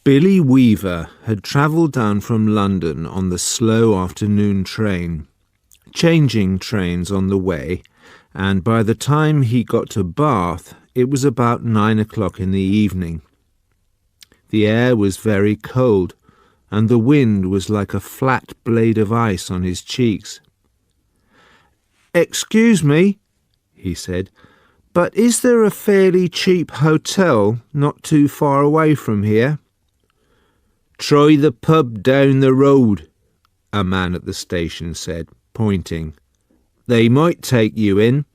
Billy Weaver had travelled down from London on the slow afternoon train, changing trains on the way, and by the time he got to Bath, it was about 9 o'clock in the evening. The air was very cold, and the wind was like a flat blade of ice on his cheeks. "Excuse me," he said, "but is there a fairly cheap hotel not too far away from here?" "Try the pub down the road," a man at the station said, pointing. "They might take you in.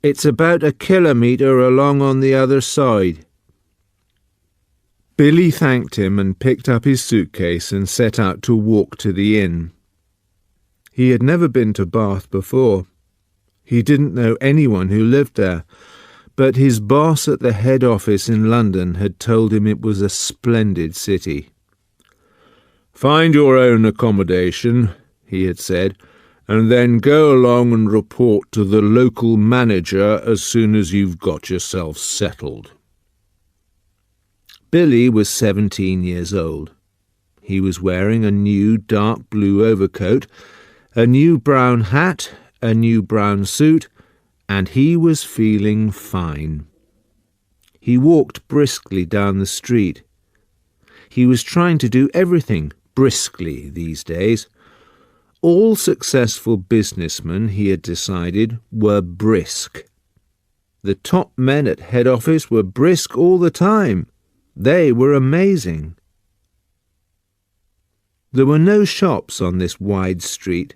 It's about 1 kilometre along on the other side." Billy thanked him and picked up his suitcase and set out to walk to the inn. He had never been to Bath before. He didn't know anyone who lived there, but his boss at the head office in London had told him it was a splendid city. "Find your own accommodation," he had said, "and then go along and report to the local manager as soon as you've got yourself settled." Billy was 17 years old. He was wearing a new dark blue overcoat, a new brown hat, a new brown suit, and he was feeling fine. He walked briskly down the street. He was trying to do everything briskly these days. All successful businessmen, he had decided, were brisk. The top men at head office were brisk all the time. They were amazing. There were no shops on this wide street,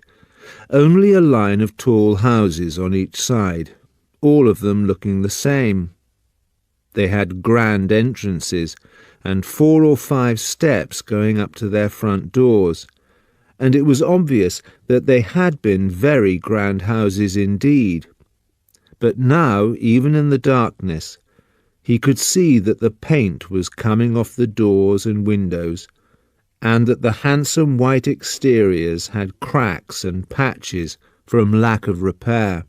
only a line of tall houses on each side, all of them looking the same. They had grand entrances and 4 or 5 steps going up to their front doors, and it was obvious that they had been very grand houses indeed. But now, even in the darkness, he could see that the paint was coming off the doors and windows, and that the handsome white exteriors had cracks and patches from lack of repair.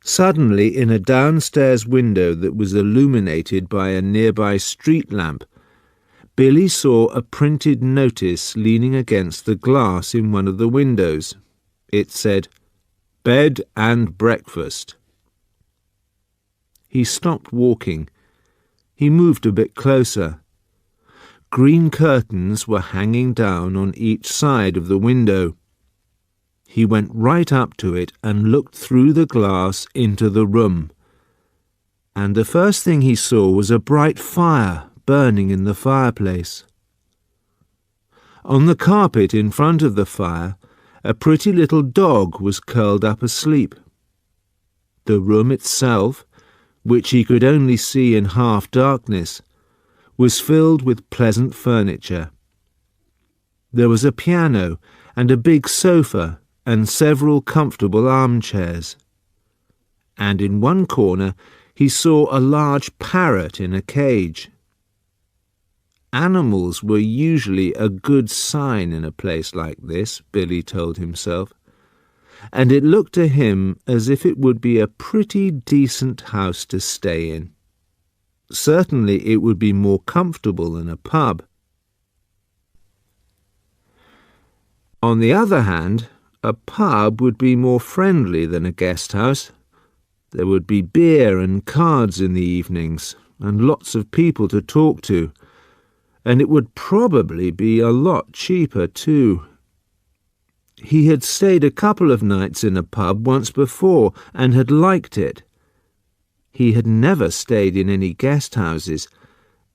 Suddenly, in a downstairs window that was illuminated by a nearby street lamp, Billy saw a printed notice leaning against the glass in one of the windows. It said, "Bed and breakfast." He stopped walking. He moved a bit closer. Green curtains were hanging down on each side of the window. He went right up to it and looked through the glass into the room. And the first thing he saw was a bright fire burning in the fireplace. On the carpet in front of the fire, a pretty little dog was curled up asleep. The room itself, which he could only see in half darkness, was filled with pleasant furniture. There was a piano and a big sofa and several comfortable armchairs. And in one corner he saw a large parrot in a cage. Animals were usually a good sign in a place like this, Billy told himself, and it looked to him as if it would be a pretty decent house to stay in. Certainly it would be more comfortable than a pub. On the other hand, a pub would be more friendly than a guest house. There would be beer and cards in the evenings, and lots of people to talk to, and it would probably be a lot cheaper too. He had stayed a couple of nights in a pub once before and had liked it. He had never stayed in any guest houses,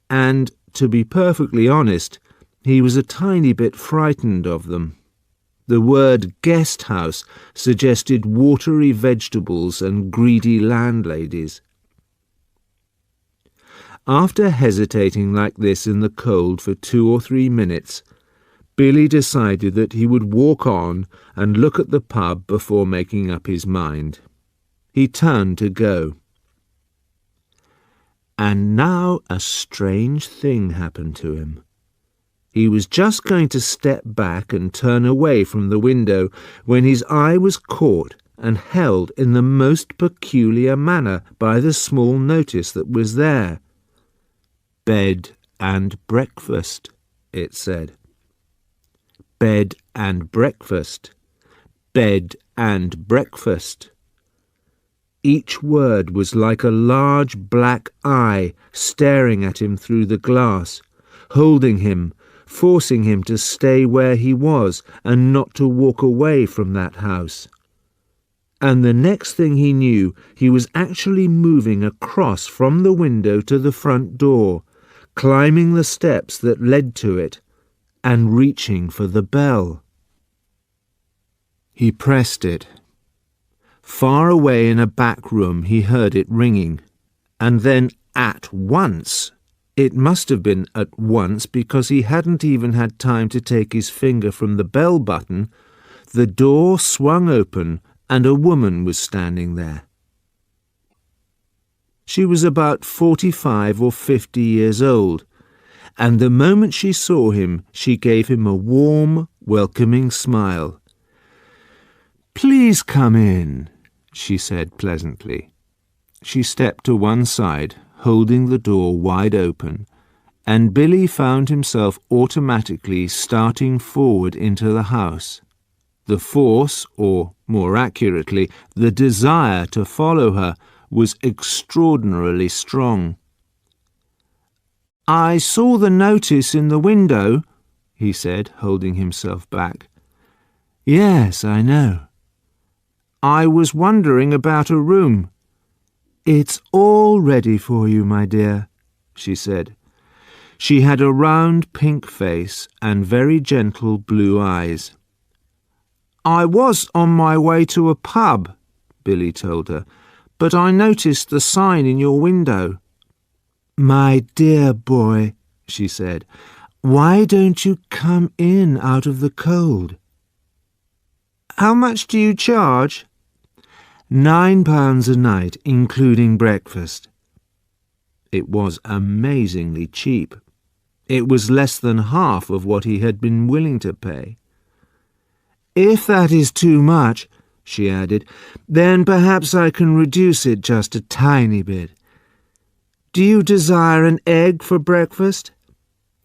and, to be perfectly honest, he was a tiny bit frightened of them. The word guest house suggested watery vegetables and greedy landladies. After hesitating like this in the cold for 2 or 3 minutes, Billy decided that he would walk on and look at the pub before making up his mind. He turned to go. And now a strange thing happened to him. He was just going to step back and turn away from the window when his eye was caught and held in the most peculiar manner by the small notice that was there. Bed and breakfast, it said. Bed and breakfast. Bed and breakfast. Each word was like a large black eye staring at him through the glass, holding him, forcing him to stay where he was and not to walk away from that house. And the next thing he knew, he was actually moving across from the window to the front door, climbing the steps that led to it, and reaching for the bell. He pressed it. Far away in a back room he heard it ringing, and then at once, it must have been at once because he hadn't even had time to take his finger from the bell button, the door swung open and a woman was standing there. She was about 45 or 50 years old, and the moment she saw him, she gave him a warm, welcoming smile. "Please come in," she said pleasantly. She stepped to one side, holding the door wide open, and Billy found himself automatically starting forward into the house. The force, or more accurately, the desire to follow her, was extraordinarily strong. "I saw the notice in the window," he said, holding himself back. "Yes, I know." "I was wondering about a room." "It's all ready for you, my dear," she said. She had a round pink face and very gentle blue eyes. "I was on my way to a pub," Billy told her, "but I noticed the sign in your window." "My dear boy," she said, "why don't you come in out of the cold?" "How much do you charge?" £9 a night, including breakfast. It was amazingly cheap. It was less than half of what he had been willing to pay. "If that is too much," she added, "then perhaps I can reduce it just a tiny bit. Do you desire an egg for breakfast?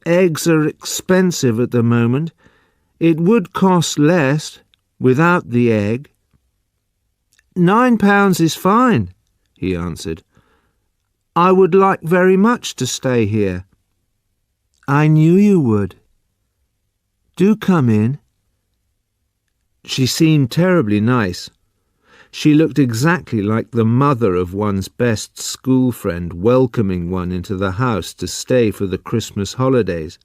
Eggs are expensive at the moment. It would cost less without the egg." £9 is fine," he answered. "I would like very much to stay here." "I knew you would. Do come in." She seemed terribly nice. She looked exactly like the mother of one's best school friend welcoming one into the house to stay for the Christmas holidays.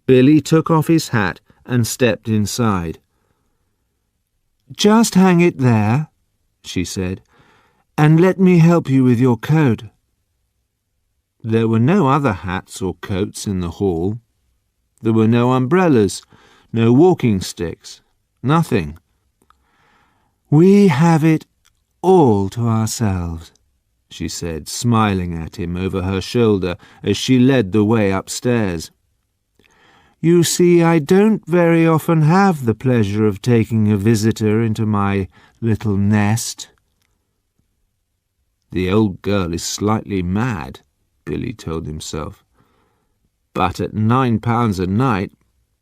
Billy took off his hat and stepped inside. "Just hang it there," she said, "and let me help you with your coat." There were no other hats or coats in the hall. There were no umbrellas, no walking sticks, nothing. "We have it all to ourselves," she said, smiling at him over her shoulder as she led the way upstairs. "You see, I don't very often have the pleasure of taking a visitor into my little nest." "The old girl is slightly mad," Billy told himself. "But at £9 a night,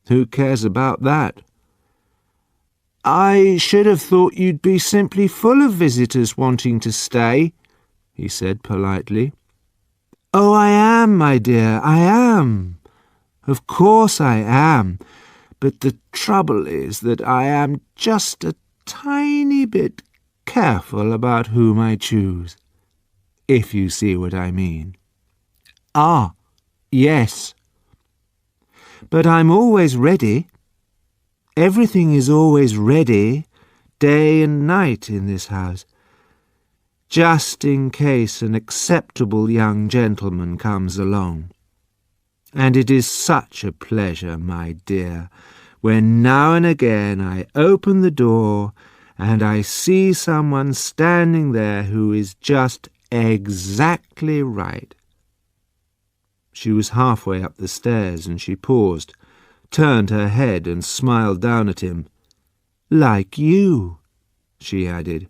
who cares about that?" "I should have thought you'd be simply full of visitors wanting to stay," he said politely. "Oh, I am, my dear, I am. Of course I am. But the trouble is that I am just a tiny bit careful about whom I choose, if you see what I mean." "Ah, yes." "But I'm always ready. Everything is always ready, day and night in this house, just in case an acceptable young gentleman comes along. And it is such a pleasure, my dear, when now and again I open the door and I see someone standing there who is just exactly right." She was halfway up the stairs and she paused, turned her head and smiled down at him. "Like you," she added,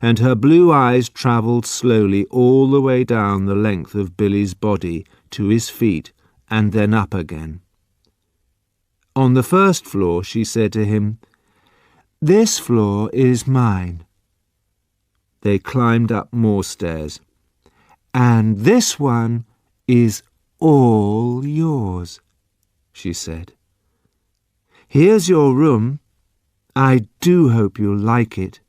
and her blue eyes travelled slowly all the way down the length of Billy's body to his feet and then up again. On the first floor she said to him, "This floor is mine." They climbed up more stairs. "And this one is all yours," she said. "Here's your room. I do hope you'll like it."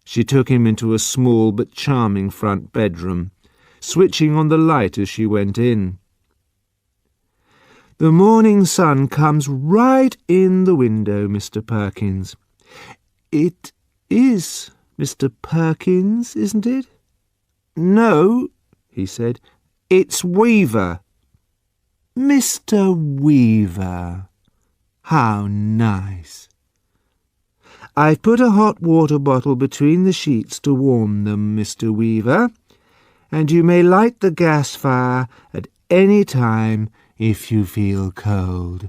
She took him into a small but charming front bedroom, switching on the light as she went in. "The morning sun comes right in the window, Mr. Perkins." "It is Mr. Perkins, isn't it?" "No," he said. "It's Weaver." "Mr. Weaver. How nice." "I've put a hot water bottle between the sheets to warm them, Mr. Weaver, and you may light the gas fire at any time if you feel cold."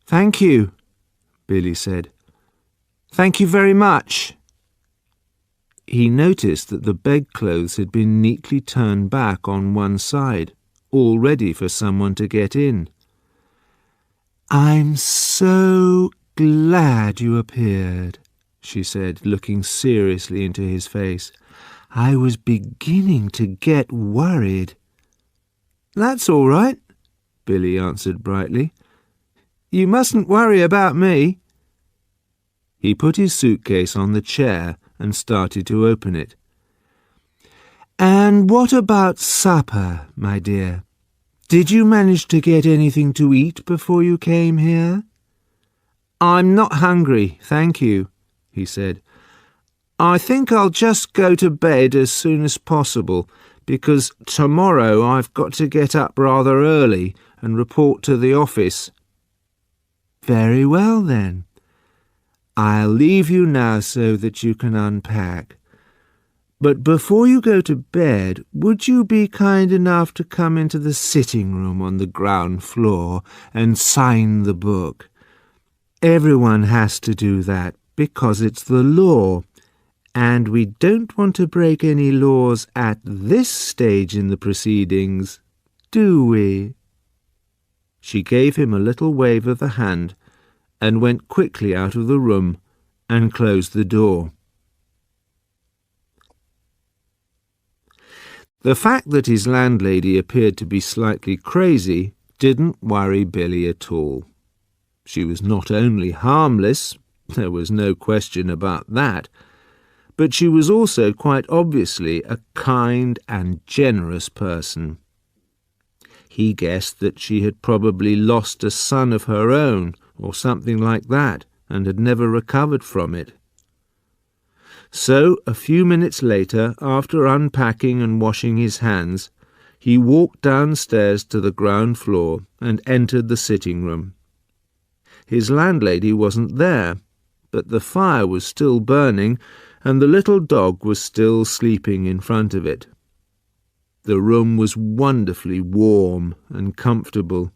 "Thank you," Billy said. "Thank you very much." He noticed that the bedclothes had been neatly turned back on one side, all ready for someone to get in. "I'm so glad you appeared," she said, looking seriously into his face. "I was beginning to get worried." "That's all right," Billy answered brightly. "You mustn't worry about me." He put his suitcase on the chair and started to open it. "And what about supper, my dear? Did you manage to get anything to eat before you came here?" "I'm not hungry, thank you," he said. "I think I'll just go to bed as soon as possible, because tomorrow I've got to get up rather early and report to the office." "Very well, then. I'll leave you now so that you can unpack. But before you go to bed, would you be kind enough to come into the sitting room on the ground floor and sign the book? Everyone has to do that because it's the law, and we don't want to break any laws at this stage in the proceedings, do we?" She gave him a little wave of the hand and went quickly out of the room and closed the door. The fact that his landlady appeared to be slightly crazy didn't worry Billy at all. She was not only harmless, there was no question about that, but she was also quite obviously a kind and generous person. He guessed that she had probably lost a son of her own, or something like that, and had never recovered from it. So, a few minutes later, after unpacking and washing his hands, he walked downstairs to the ground floor and entered the sitting room. His landlady wasn't there, but the fire was still burning, and the little dog was still sleeping in front of it. The room was wonderfully warm and comfortable.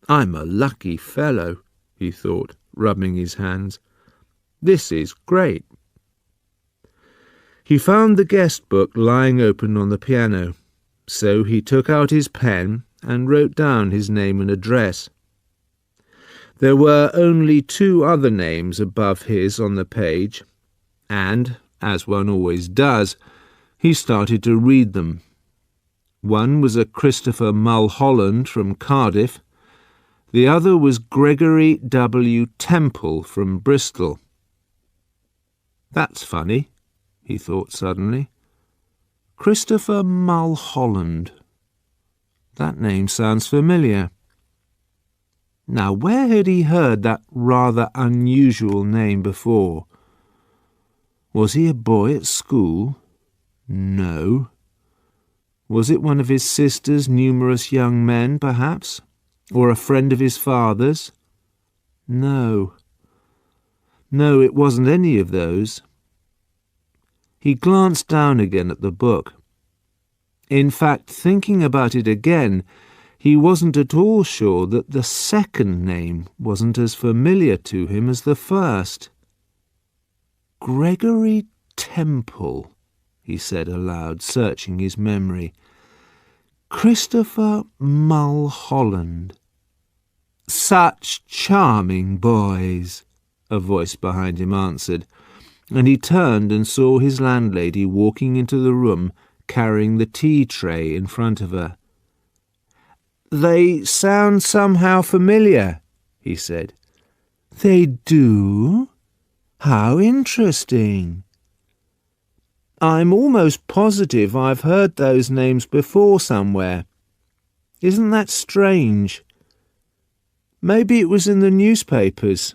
"I'm a lucky fellow," he thought, rubbing his hands. "This is great." He found the guest book lying open on the piano, so he took out his pen and wrote down his name and address. There were only 2 other names above his on the page, and, as one always does, he started to read them. One was a Christopher Mulholland from Cardiff. The other was Gregory W. Temple from Bristol. "That's funny," he thought suddenly. "Christopher Mulholland. That name sounds familiar." Now, where had he heard that rather unusual name before? Was he a boy at school? No. Was it one of his sister's numerous young men, perhaps? Or a friend of his father's? No. No, it wasn't any of those. He glanced down again at the book. In fact, thinking about it again, he wasn't at all sure that the second name wasn't as familiar to him as the first. Gregory Temple, he said aloud, searching his memory. Christopher Mulholland. Such charming boys, a voice behind him answered, and he turned and saw his landlady walking into the room carrying the tea tray in front of her. They sound somehow familiar, he said. They do? How interesting. I'm almost positive I've heard those names before somewhere. Isn't that strange? Maybe it was in the newspapers.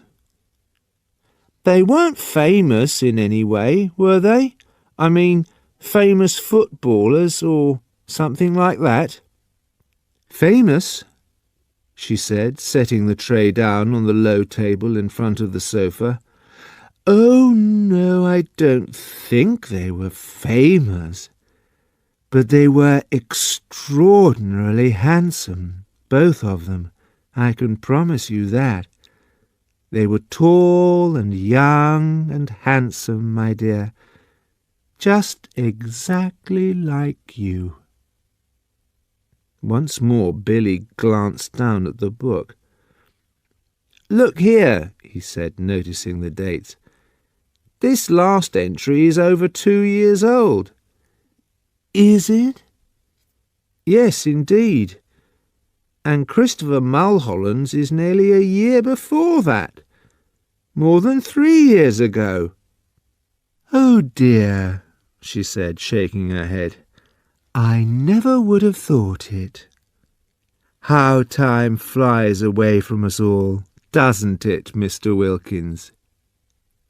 They weren't famous in any way, were they? I mean, famous footballers or something like that? Famous? She said, setting the tray down on the low table in front of the sofa. Oh, no, I don't think they were famous. But they were extraordinarily handsome, both of them. I can promise you that. They were tall and young and handsome, my dear, just exactly like you. Once more Billy glanced down at the book. Look here, he said, noticing the dates. This last entry is over 2 years old. Is it? Yes, indeed. And Christopher Mulholland's is nearly a year before that. More than 3 years ago. Oh dear, she said, shaking her head. I never would have thought it. How time flies away from us all, doesn't it, Mr. Wilkins?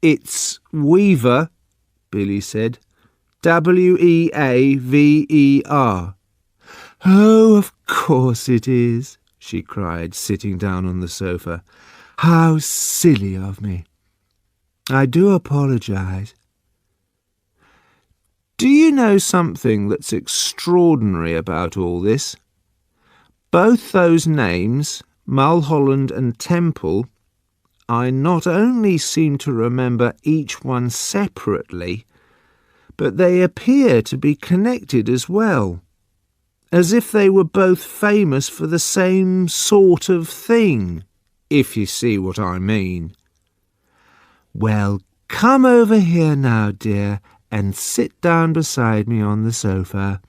It's Weaver, Billy said. Weaver. Oh, of course it is, she cried, sitting down on the sofa. How silly of me. I do apologize. Do you know something that's extraordinary about all this? Both those names, Mulholland and Temple, I not only seem to remember each one separately, but they appear to be connected as well, as if they were both famous for the same sort of thing, if you see what I mean. Well, come over here now, dear, and sit down beside me on the sofa,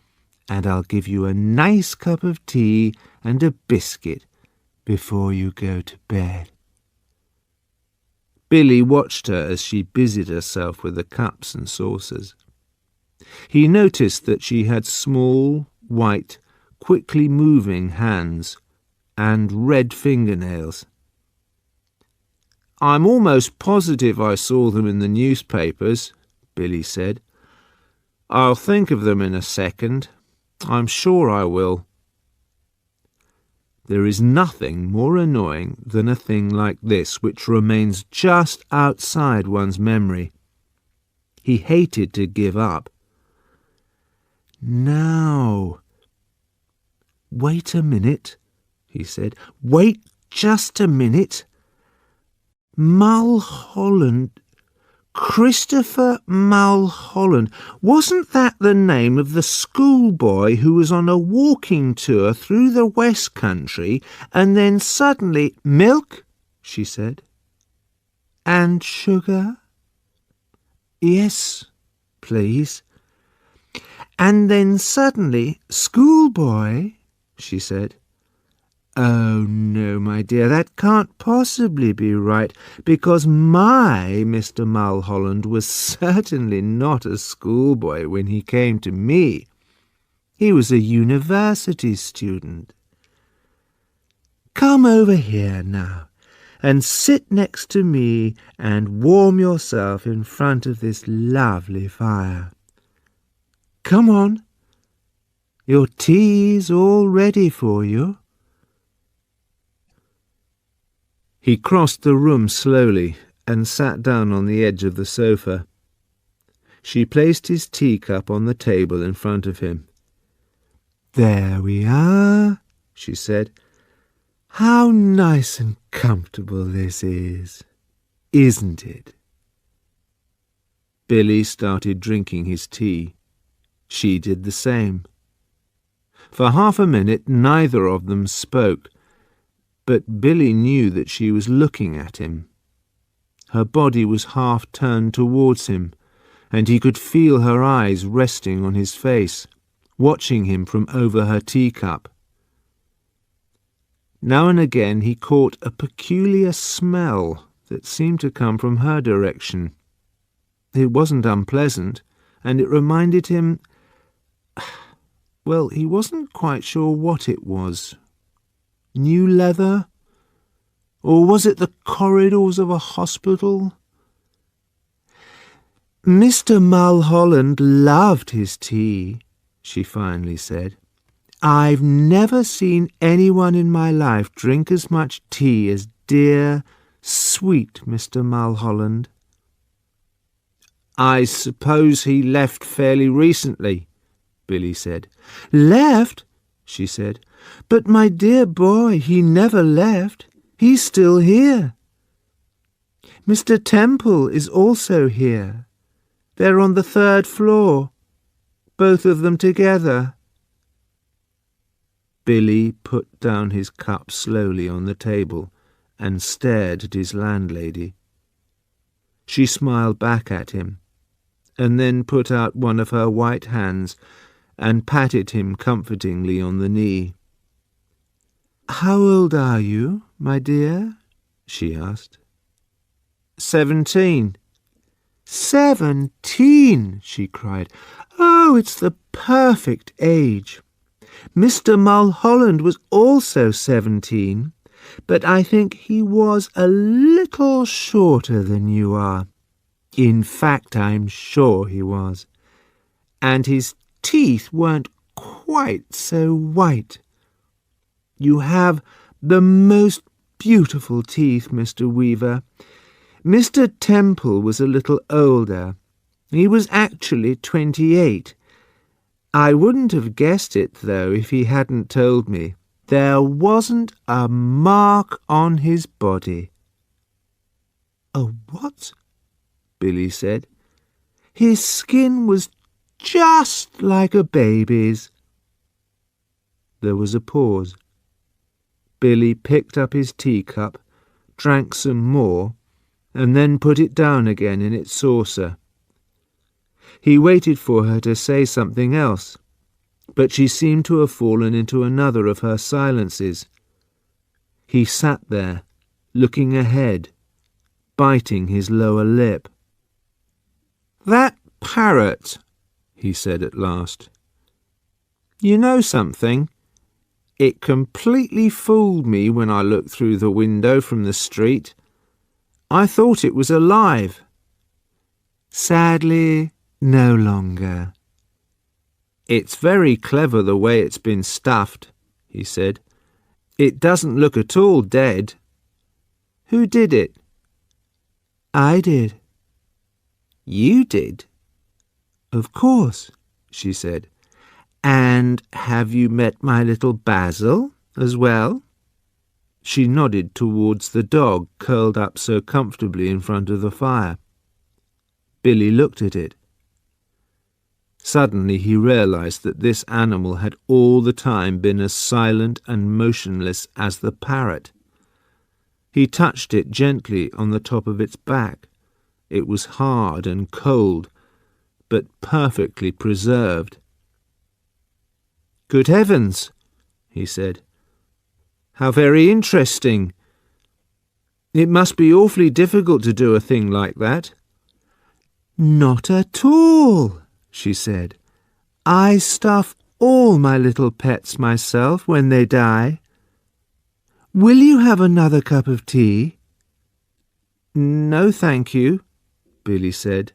and I'll give you a nice cup of tea and a biscuit before you go to bed. Billy watched her as she busied herself with the cups and saucers. He noticed that she had small, white, quickly moving hands and red fingernails. I'm almost positive I saw them in the newspapers, Billy said. I'll think of them in a second. I'm sure I will. There is nothing more annoying than a thing like this which remains just outside one's memory. He hated to give up. Now, wait a minute, he said. Wait just a minute. Mulholland, Christopher Mulholland. Wasn't that the name of the schoolboy who was on a walking tour through the West Country and then suddenly... Milk? She said. And sugar? Yes, please. And then suddenly, schoolboy, she said. Oh, no, my dear, that can't possibly be right, because my Mr. Mulholland was certainly not a schoolboy when he came to me. He was a university student. Come over here now, and sit next to me and warm yourself in front of this lovely fire. Come on. Your tea's all ready for you. He crossed the room slowly and sat down on the edge of the sofa. She placed his teacup on the table in front of him. There we are, she said. How nice and comfortable this is, isn't it? Billy started drinking his tea. She did the same. For half a minute neither of them spoke, but Billy knew that she was looking at him. Her body was half turned towards him, and he could feel her eyes resting on his face, watching him from over her teacup. Now and again he caught a peculiar smell that seemed to come from her direction. It wasn't unpleasant, and it reminded him... Well, he wasn't quite sure what it was. New leather? Or was it the corridors of a hospital? Mr. Mulholland loved his tea, she finally said. I've never seen anyone in my life drink as much tea as dear, sweet Mr. Mulholland. I suppose he left fairly recently, Billy said. Left? She said. But my dear boy, he never left. He's still here. Mr. Temple is also here. They're on the 3rd floor, both of them together. Billy put down his cup slowly on the table and stared at his landlady. She smiled back at him, and then put out one of her white hands and patted him comfortingly on the knee. "How old are you, my dear?" she asked. 17. 17, she cried. Oh, it's the perfect age. Mr. Mulholland was also 17, but I think he was a little shorter than you are. In fact, I'm sure he was. And his teeth weren't quite so white. You have the most beautiful teeth, Mr. Weaver. Mr. Temple was a little older. He was actually 28. I wouldn't have guessed it, though, if he hadn't told me. There wasn't a mark on his body. "A what?" Billy said. "His skin was just like a baby's." There was a pause. Billy picked up his teacup, drank some more, and then put it down again in its saucer. He waited for her to say something else, but she seemed to have fallen into another of her silences. He sat there, looking ahead, biting his lower lip. "That parrot," he said at last. "You know something? It completely fooled me when I looked through the window from the street. I thought it was alive. Sadly, no longer." "It's very clever the way it's been stuffed," he said. "It doesn't look at all dead. Who did it?" "I did." "You did?" "Of course," she said. "And have you met my little Basil as well?" She nodded towards the dog curled up so comfortably in front of the fire. Billy looked at it. Suddenly he realized that this animal had all the time been as silent and motionless as the parrot. He touched it gently on the top of its back. It was hard and cold, but perfectly preserved. "Good heavens," he said. "How very interesting. It must be awfully difficult to do a thing like that." "Not at all," she said. "I stuff all my little pets myself when they die. Will you have another cup of tea?" "No, thank you," Billy said.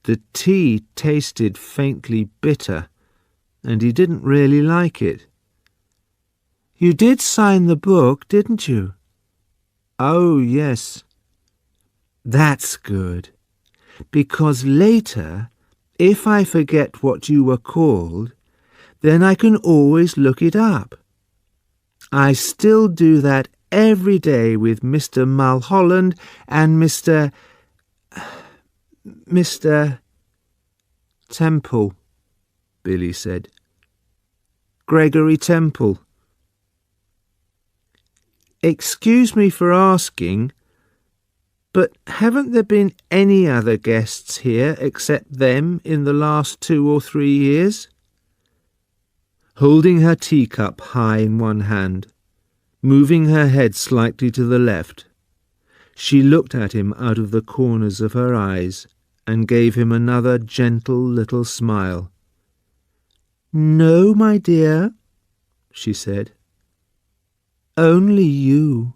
The tea tasted faintly bitter, and he didn't really like it. "You did sign the book, didn't you?" "Oh, yes." "That's good, because later, if I forget what you were called, then I can always look it up. I still do that every day with Mr. Mulholland and Mr. Mr. Temple, Billy said. Gregory Temple. Excuse me for asking, but haven't there been any other guests here except them in the last 2 or 3 years? Holding her teacup high in one hand, moving her head slightly to the left, she looked at him out of the corners of her eyes and gave him another gentle little smile. "No, my dear," she said. "Only you."